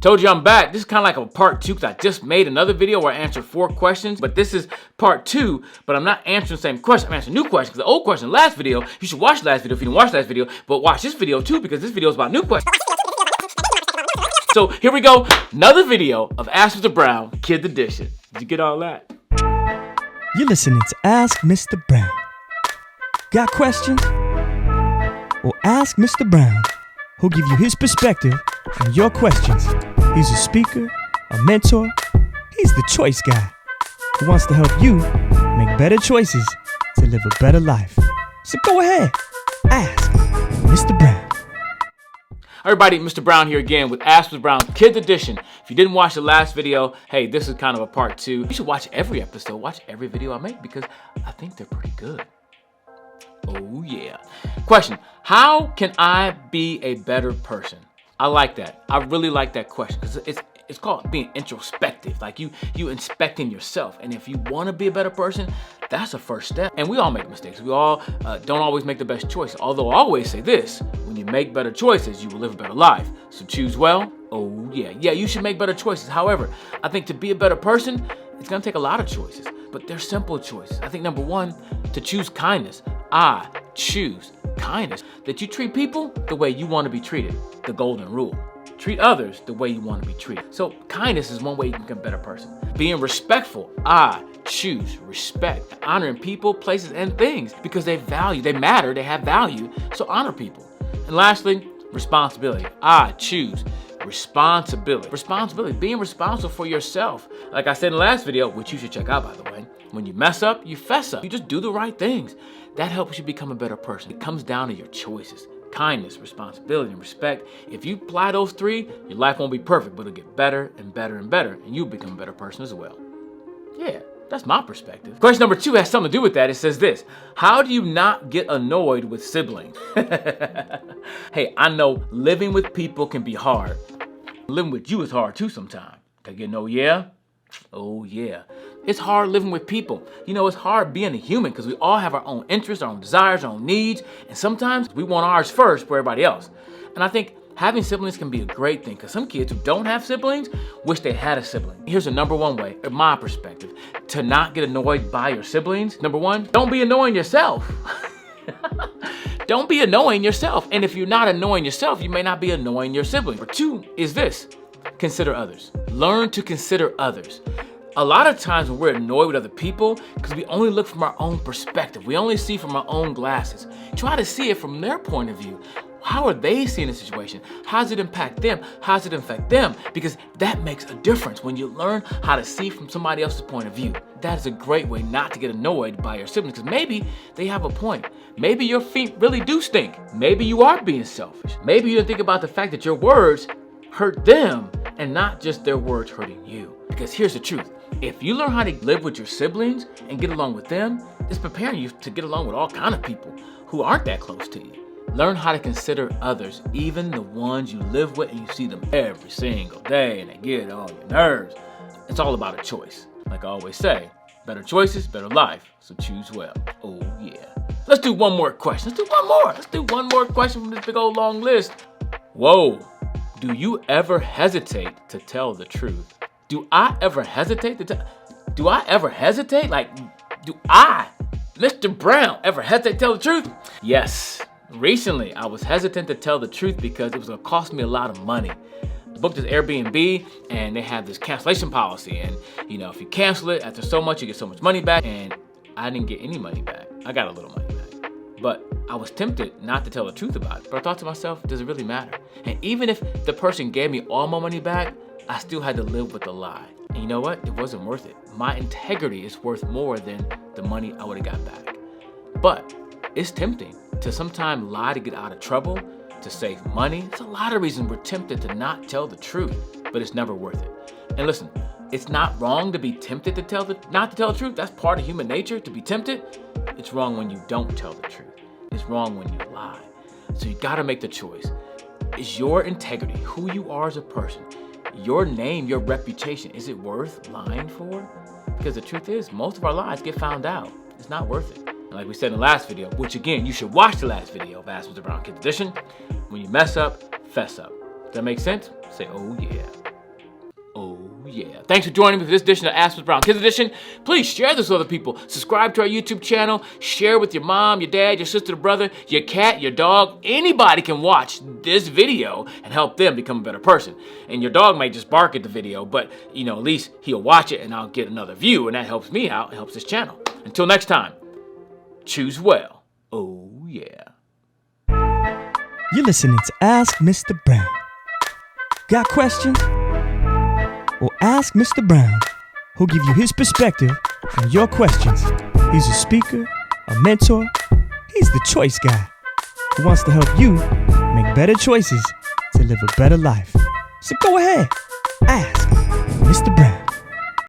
Told you I'm back. This is kind of like a part 2 because I just made another video where I answered 4 questions, but this is part 2, but I'm not answering the same question. I'm answering new questions because the old question, the last video, you should watch the last video if you didn't watch the last video, but watch this video too because this video is about new questions. So here we go, another video of Ask Mr. Brown, Kids Edition. Did you get all that? You're listening to Ask Mr. Brown. Got questions? Well, ask Mr. Brown. He'll give you his perspective on your questions. He's a speaker, a mentor. He's the choice guy who wants to help you make better choices to live a better life. So go ahead, ask Mr. Brown. Everybody, Mr. Brown here again with Ask Mr. Brown Kids Edition. If you didn't watch the last video, hey, this is kind of a part 2. You should watch every episode, watch every video I make because I think they're pretty good. Oh yeah. Question, how can I be a better person? I like that. I really like that question because it's called being introspective. Like you inspecting yourself. And if you want to be a better person, that's the first step. And we all make mistakes. We all don't always make the best choice. Although I always say this, when you make better choices, you will live a better life. So choose well. Oh yeah. Yeah, you should make better choices. However, I think to be a better person, it's going to take a lot of choices. But they're simple choices. I think number 1, to choose kindness. I choose kindness. That you treat people the way you want to be treated. The golden rule. Treat others the way you want to be treated. So kindness is one way you can become a better person. Being respectful. I choose respect. Honoring people, places, and things because they matter, they have value. So honor people. And lastly, responsibility. I choose responsibility. Responsibility. Being responsible for yourself. Like I said in the last video, which you should check out by the way. When you mess up, you fess up. You just do the right things. That helps you become a better person. It comes down to your choices. Kindness, responsibility, and respect. If you apply those 3, your life won't be perfect, but it'll get better and better and better, and you'll become a better person as well. Yeah, that's my perspective. Question number 2 has something to do with that. It says this, how do you not get annoyed with siblings? Hey, I know living with people can be hard. Living with you is hard too sometimes. Can I get no yeah? Oh yeah. It's hard living with people. You know, it's hard being a human because we all have our own interests, our own desires, our own needs, and sometimes we want ours first for everybody else. And I think having siblings can be a great thing because some kids who don't have siblings wish they had a sibling. Here's the number 1 way, in my perspective, to not get annoyed by your siblings. Number 1, don't be annoying yourself. Don't be annoying yourself. And if you're not annoying yourself, you may not be annoying your sibling. Number 2 is this, consider others. Learn to consider others. A lot of times when we're annoyed with other people, because we only look from our own perspective, we only see from our own glasses. Try to see it from their point of view. How are they seeing the situation? How does it impact them? How does it affect them? Because that makes a difference when you learn how to see from somebody else's point of view. That is a great way not to get annoyed by your siblings because maybe they have a point. Maybe your feet really do stink. Maybe you are being selfish. Maybe you didn't think about the fact that your words hurt them and not just their words hurting you. Because here's the truth. If you learn how to live with your siblings and get along with them, it's preparing you to get along with all kinds of people who aren't that close to you. Learn how to consider others, even the ones you live with and you see them every single day and they get on your nerves. It's all about a choice. Like I always say, better choices, better life. So choose well. Oh yeah. Let's do one more question. Let's do one more question from this big old long list. Whoa. Do you ever hesitate to tell the truth? Do I ever hesitate to tell? Do I ever hesitate? Like, do I, Mr. Brown, ever hesitate to tell the truth? Yes. Recently, I was hesitant to tell the truth because it was going to cost me a lot of money. I booked this Airbnb and they have this cancellation policy. And, you know, if you cancel it after so much, you get so much money back. And I didn't get any money back. I got a little money back. But I was tempted not to tell the truth about it. But I thought to myself, does it really matter? And even if the person gave me all my money back, I still had to live with the lie. And you know what? It wasn't worth it. My integrity is worth more than the money I would have got back. But it's tempting to sometimes lie to get out of trouble, to save money. It's a lot of reasons we're tempted to not tell the truth, but it's never worth it. And listen, it's not wrong to be tempted to not to tell the truth. That's part of human nature, to be tempted. It's wrong when you don't tell the truth. It's wrong when you lie. So you gotta make the choice. Is your integrity, who you are as a person, your name, your reputation, is it worth lying for? Because the truth is, most of our lies get found out. It's not worth it. And like we said in the last video, which again, you should watch the last video of Ask Mr. Brown Kids Edition. When you mess up, fess up. Does that make sense? Say, oh yeah. yeah. Thanks for joining me for this edition of Ask Mr. Brown Kids Edition. Please share this with other people. Subscribe to our YouTube channel. Share with your mom, your dad, your sister, brother, your cat, your dog. Anybody can watch this video and help them become a better person. And your dog might just bark at the video, but at least he'll watch it and I'll get another view, and that helps me out and helps this channel. Until next time, choose well. Oh yeah. You're listening to Ask Mr. Brown. Got questions? Well, ask Mr. Brown. He'll give you his perspective on your questions. He's a speaker, a mentor. He's the choice guy who wants to help you make better choices to live a better life. So go ahead, ask Mr. Brown.